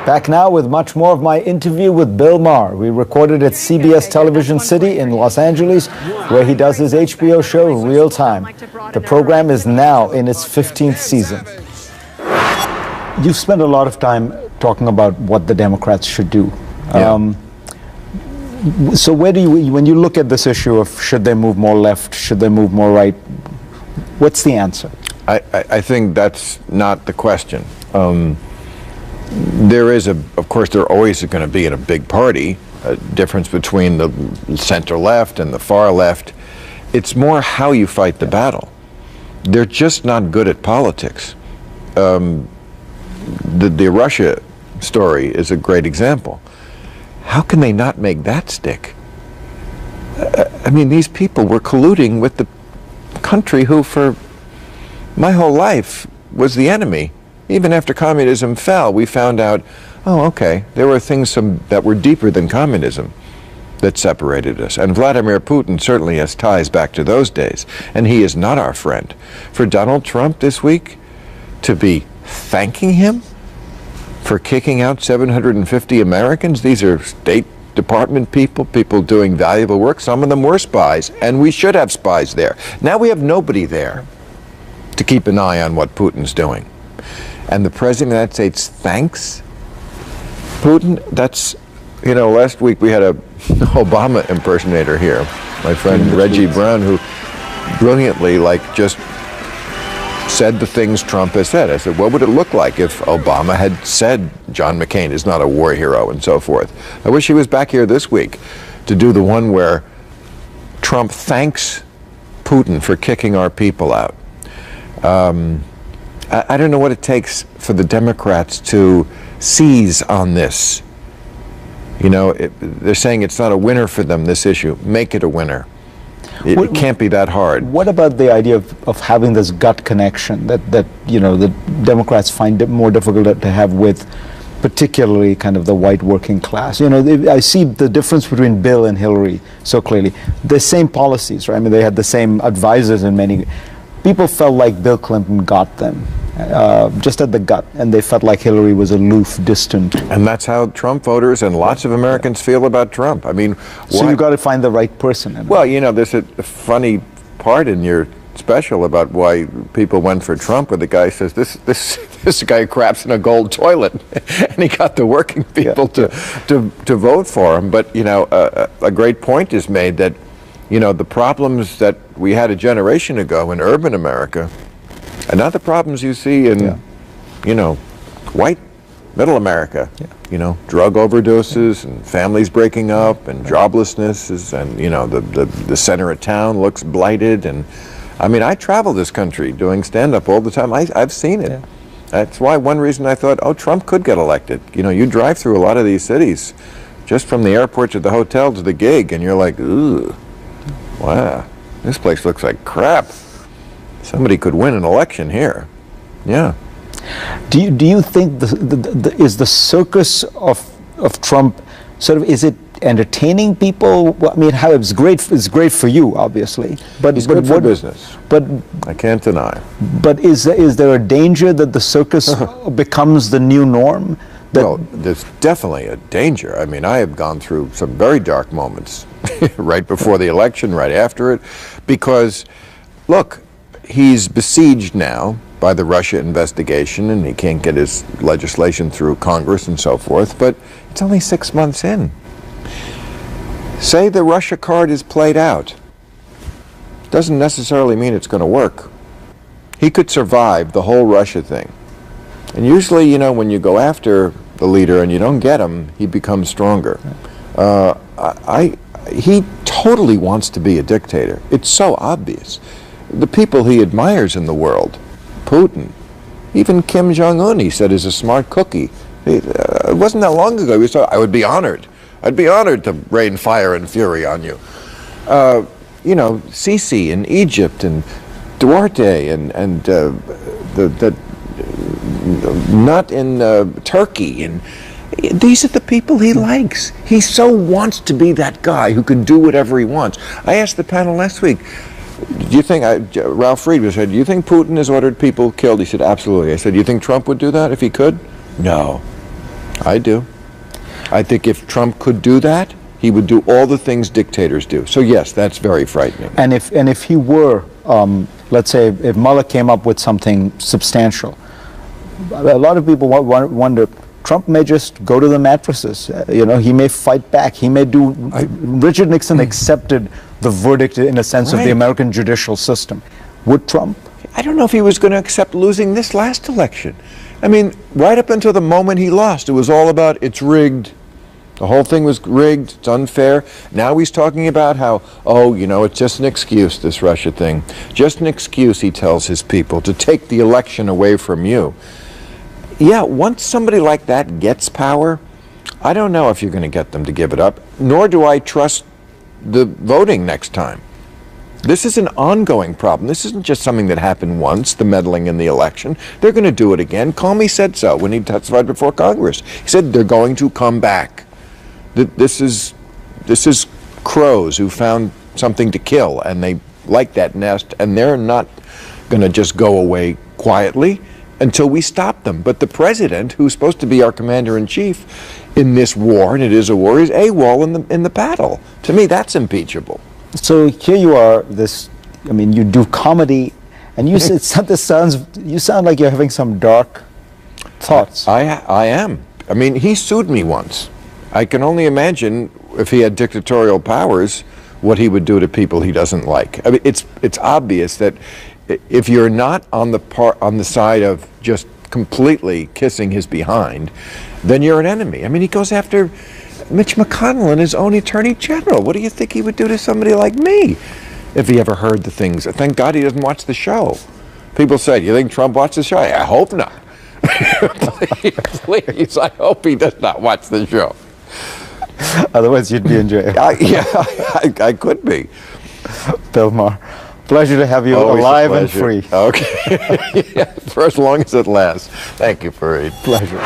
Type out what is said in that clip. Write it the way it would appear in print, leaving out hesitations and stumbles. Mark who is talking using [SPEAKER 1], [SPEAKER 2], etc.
[SPEAKER 1] Back now with much more of my interview with Bill Maher. We recorded at CBS Television City in Los Angeles, where he does his HBO show Real Time. The program is now in its 15th season. You've spent a lot of time talking about what the Democrats should do.
[SPEAKER 2] Yeah.
[SPEAKER 1] So where do you, when you look at this issue of should they move more left, should they move more right, what's the answer?
[SPEAKER 2] I think that's not the question. There is, of course, there always going to be in a big party a difference between the center left and the far left. It's more how you fight the battle. They're just not good at politics. The Russia story is a great example. How can they not make that stick? I mean, these people were colluding with the country who, for my whole life, was the enemy. Even after communism fell, we found out, oh, okay, there were things that were deeper than communism that separated us. And Vladimir Putin certainly has ties back to those days, and he is not our friend. For Donald Trump this week to be thanking him for kicking out 750 Americans, these are State Department people doing valuable work. Some of them were spies, and we should have spies there. Now we have nobody there to keep an eye on what Putin's doing. And the President of the United States thanks Putin. That's, you know, last week we had a Obama impersonator here, my friend Reggie Brown, who brilliantly, just said the things Trump has said. I said, what would it look like if Obama had said John McCain is not a war hero and so forth? I wish he was back here this week to do the one where Trump thanks Putin for kicking our people out. I don't know what it takes for the Democrats to seize on this. You know, they're saying it's not a winner for them, this issue. Make it a winner. It can't be that hard.
[SPEAKER 1] What about the idea of having this gut connection that you know, the Democrats find it more difficult to have with particularly kind of the white working class? You know, I see the difference between Bill and Hillary so clearly. The same policies, right? I mean, they had the same advisors in many. People felt like Bill Clinton got them, just at the gut, and they felt like Hillary was aloof, distant.
[SPEAKER 2] And that's how Trump voters and lots of Americans feel about Trump. I mean,
[SPEAKER 1] so you've got to find the right person.
[SPEAKER 2] Well, you know, there's a funny part in your special about why people went for Trump, where the guy says this guy craps in a gold toilet, and he got the working people to vote for him. But you know, a great point is made that, you know, the problems that we had a generation ago in urban America are not the problems you see in, you know, white middle America. You know, drug overdoses and families breaking up and joblessness, and you know, the center of town looks blighted. And I mean, I travel this country doing stand-up all the time. I've seen it. That's why one reason I thought, oh, Trump could get elected. You know, you drive through a lot of these cities, just from the airport to the hotel to the gig, and you're like, ooh. Wow, this place looks like crap. Somebody could win an election here. Yeah.
[SPEAKER 1] Do you think is the circus of Trump sort of, is it entertaining people? Well, I mean, how it's great for you, obviously. But
[SPEAKER 2] it's good for business.
[SPEAKER 1] But
[SPEAKER 2] I can't deny.
[SPEAKER 1] But is there a danger that the circus becomes the new norm?
[SPEAKER 2] Well, there's definitely a danger. I mean, I have gone through some very dark moments right before the election, right after it, because, look, he's besieged now by the Russia investigation, and he can't get his legislation through Congress and so forth, but it's only 6 months in. Say the Russia card is played out. Doesn't necessarily mean it's going to work. He could survive the whole Russia thing. And usually, you know, when you go after the leader and you don't get him, he becomes stronger. He totally wants to be a dictator. It's so obvious. The people he admires in the world, Putin, even Kim Jong-un, he said, is a smart cookie. It wasn't that long ago he said, I would be honored. I'd be honored to rain fire and fury on you. You know, Sisi in Egypt, and Duarte, and Nut in Turkey, and these are the people he likes. He so wants to be that guy who can do whatever he wants. I asked the panel last week, do you think, Ralph Friedman said, do you think Putin has ordered people killed? He said, absolutely. I said, do you think Trump would do that if he could? No. I do. I think if Trump could do that, he would do all the things dictators do. So yes, that's very frightening.
[SPEAKER 1] And if he were, let's say, if Mueller came up with something substantial, a lot of people wonder, Trump may just go to the mattresses. He may fight back. He may do. Richard Nixon accepted the verdict in a sense of the American judicial system. Would Trump?
[SPEAKER 2] I don't know if he was going to accept losing this last election. I mean, right up until the moment he lost, it was all about it's rigged. The whole thing was rigged. It's unfair. Now he's talking about how, it's just an excuse, this Russia thing. Just an excuse, he tells his people, to take the election away from you. Yeah, once somebody like that gets power, I don't know if you're going to get them to give it up, nor do I trust the voting next time. This is an ongoing problem. This isn't just something that happened once, the meddling in the election. They're going to do it again. Comey said so when he testified before Congress. He said they're going to come back. This is crows who found something to kill, and they like that nest, and they're not going to just go away quietly until we stop them. But the president, who's supposed to be our commander-in-chief in this war, and it is a war, is AWOL in the battle. To me, that's impeachable.
[SPEAKER 1] So here you are, you do comedy, and you sound like you're having some dark thoughts.
[SPEAKER 2] I am. I mean, he sued me once. I can only imagine if he had dictatorial powers, what he would do to people he doesn't like. I mean, it's obvious that if you're not on the side of just completely kissing his behind, then you're an enemy. I mean, he goes after Mitch McConnell and his own attorney general. What do you think he would do to somebody like me if he ever heard the things? Thank God he doesn't watch the show. People say, "You think Trump watches the show?" I hope not. Please, I hope he does not watch the show.
[SPEAKER 1] Otherwise, you'd be in jail.
[SPEAKER 2] I could be.
[SPEAKER 1] Bill Maher, pleasure to have you alive and free.
[SPEAKER 2] Okay. For as long as it lasts. Thank you, Fareed.
[SPEAKER 1] Pleasure.